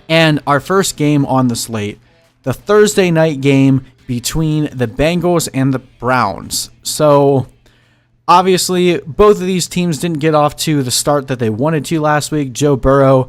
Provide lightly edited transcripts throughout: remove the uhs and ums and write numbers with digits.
And our first game on the slate, the Thursday night game between the Bengals and the Browns. So obviously, both of these teams didn't get off to the start that they wanted to last week. Joe Burrow,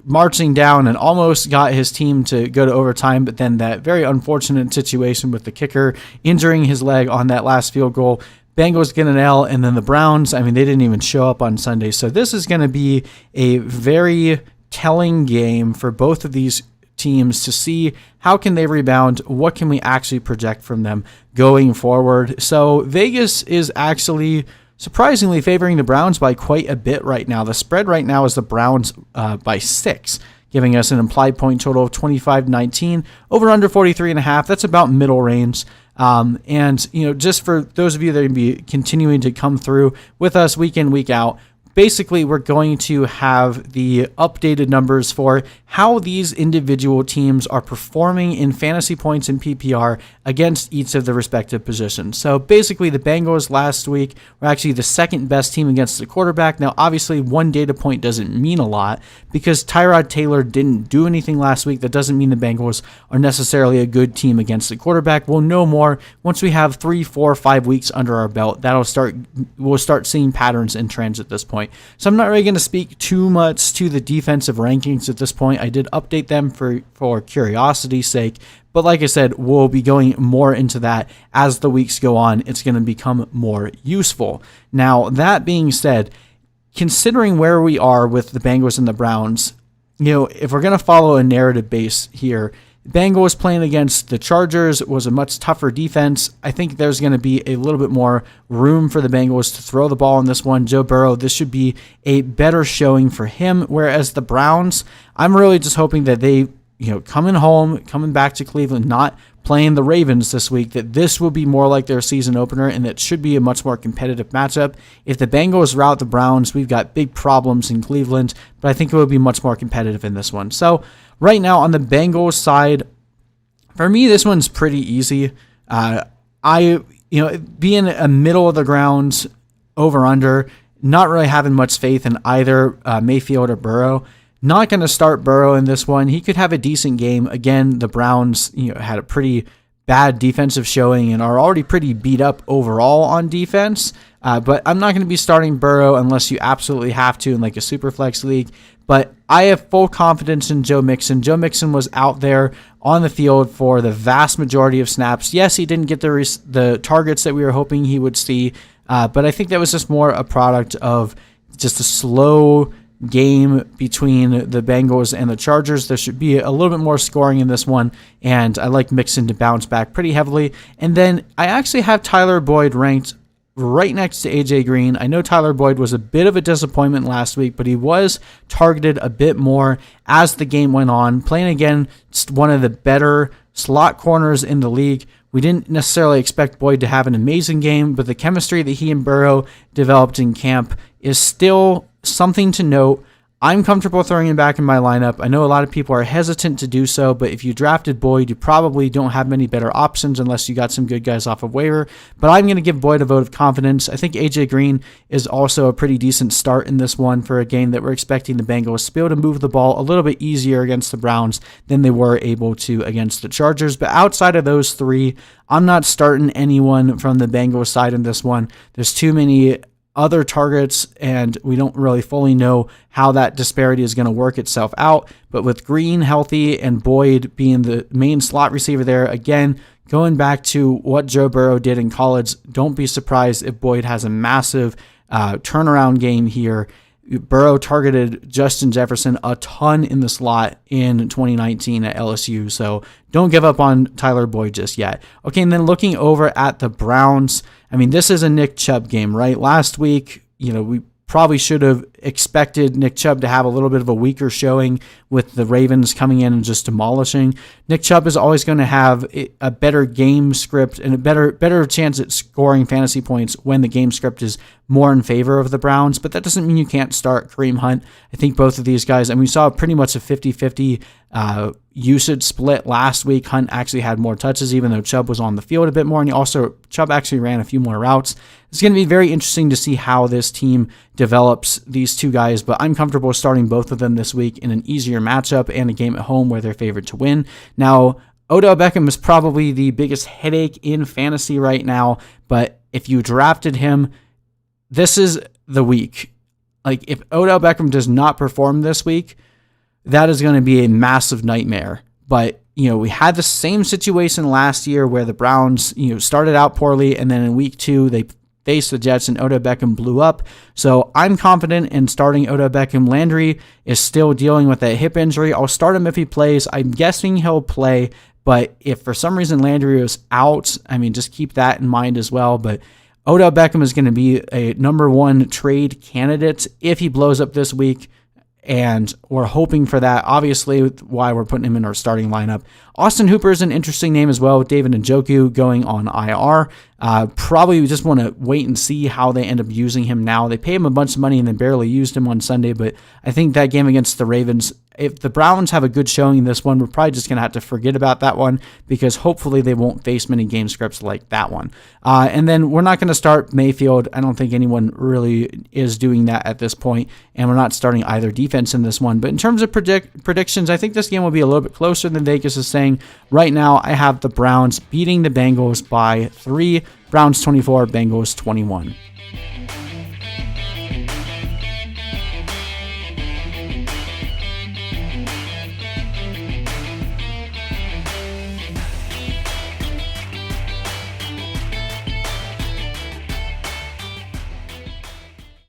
marching down and almost got his team to go to overtime, but then that very unfortunate situation with the kicker injuring his leg on that last field goal. Bengals get an L, and then the Browns, they didn't even show up on Sunday. So this is going to be a very telling game for both of these teams to see how can they rebound, what can we actually project from them going forward. So Vegas is actually surprisingly favoring the Browns by quite a bit right now. The spread right now is the Browns by 6, giving us an implied point total of 25-19, over under 43.5. That's about middle range. And just for those of you that are going to be continuing to come through with us week in, week out, basically, we're going to have the updated numbers for how these individual teams are performing in fantasy points and PPR against each of the respective positions. So basically, the Bengals last week were actually the second best team against the quarterback. Now, obviously, one data point doesn't mean a lot because Tyrod Taylor didn't do anything last week. That doesn't mean the Bengals are necessarily a good team against the quarterback. We'll know more once we have 3, 4, 5 weeks under our belt. We'll start seeing patterns and trends at this point. So I'm not really going to speak too much to the defensive rankings at this point. I did update them for curiosity's sake, but like I said, we'll be going more into that as the weeks go on. It's going to become more useful. Now, that being said, considering where we are with the Bengals and the Browns, if we're going to follow a narrative base here, Bengals playing against the Chargers was a much tougher defense. I think there's going to be a little bit more room for the Bengals to throw the ball in this one. Joe Burrow, this should be a better showing for him, whereas the Browns, I'm really just hoping that they, coming back to Cleveland, not playing the Ravens this week, that this will be more like their season opener and that should be a much more competitive matchup. If the Bengals rout the Browns, we've got big problems in Cleveland, but I think it will be much more competitive in this one. So right now on the Bengals side, for me, this one's pretty easy. Being a middle of the ground over under, not really having much faith in either Mayfield or Burrow. Not going to start Burrow in this one. He could have a decent game. Again, the Browns, had a pretty bad defensive showing and are already pretty beat up overall on defense. But I'm not going to be starting Burrow unless you absolutely have to in like a super flex league. But I have full confidence in Joe Mixon. Joe Mixon was out there on the field for the vast majority of snaps. Yes, he didn't get the targets that we were hoping he would see, but I think that was just more a product of just a slow game between the Bengals and the Chargers. There should be a little bit more scoring in this one, and I like Mixon to bounce back pretty heavily. And then I actually have Tyler Boyd ranked right next to AJ Green. I know Tyler Boyd was a bit of a disappointment last week, but he was targeted a bit more as the game went on, playing against one of the better slot corners in the league. We didn't necessarily expect Boyd to have an amazing game, but the chemistry that he and Burrow developed in camp is still something to note. I'm comfortable throwing him back in my lineup. I know a lot of people are hesitant to do so, but if you drafted Boyd, you probably don't have many better options unless you got some good guys off of waiver. But I'm going to give Boyd a vote of confidence. I think AJ Green is also a pretty decent start in this one for a game that we're expecting the Bengals to be able to move the ball a little bit easier against the Browns than they were able to against the Chargers. But outside of those three, I'm not starting anyone from the Bengals side in this one. There's too many other targets, and we don't really fully know how that disparity is going to work itself out. But with Green healthy and Boyd being the main slot receiver there, again, going back to what Joe Burrow did in college, don't be surprised if Boyd has a massive turnaround game here. Burrow targeted Justin Jefferson a ton in the slot in 2019 at LSU, so don't give up on Tyler Boyd just yet. Okay, and then looking over at the Browns, this is a Nick Chubb game, right? Last week, we probably should have expected Nick Chubb to have a little bit of a weaker showing with the Ravens coming in and just demolishing. Nick Chubb is always going to have a better game script and a better chance at scoring fantasy points when the game script is more in favor of the Browns, but that doesn't mean you can't start Kareem Hunt. I think both of these guys, we saw pretty much a 50-50 usage split last week. Hunt actually had more touches, even though Chubb was on the field a bit more, and Chubb actually ran a few more routes. It's going to be very interesting to see how this team develops these these two guys, but I'm comfortable starting both of them this week in an easier matchup and a game at home where they're favored to win. Now, Odell Beckham is probably the biggest headache in fantasy right now, but if you drafted him, this is the week. Like, if Odell Beckham does not perform this week, that is going to be a massive nightmare. But, we had the same situation last year where the Browns, started out poorly, and then in week 2, they faced the Jets and Odell Beckham blew up. So I'm confident in starting Odell Beckham. Landry is still dealing with that hip injury. I'll start him if he plays. I'm guessing he'll play, but if for some reason Landry is out, just keep that in mind as well. But Odell Beckham is going to be a number 1 trade candidate if he blows up this week, and we're hoping for that. Obviously, why we're putting him in our starting lineup. Austin Hooper is an interesting name as well. David Njoku going on IR. Probably we just want to wait and see how they end up using him now. They pay him a bunch of money and then barely used him on Sunday, but I think that game against the Ravens, if the Browns have a good showing in this one, we're probably just going to have to forget about that one because hopefully they won't face many game scripts like that one. And then we're not going to start Mayfield. I don't think anyone really is doing that at this point, and we're not starting either defense in this one. But in terms of predictions, I think this game will be a little bit closer than Vegas is saying. Right now, I have the Browns beating the Bengals by 3, Browns 24, Bengals 21.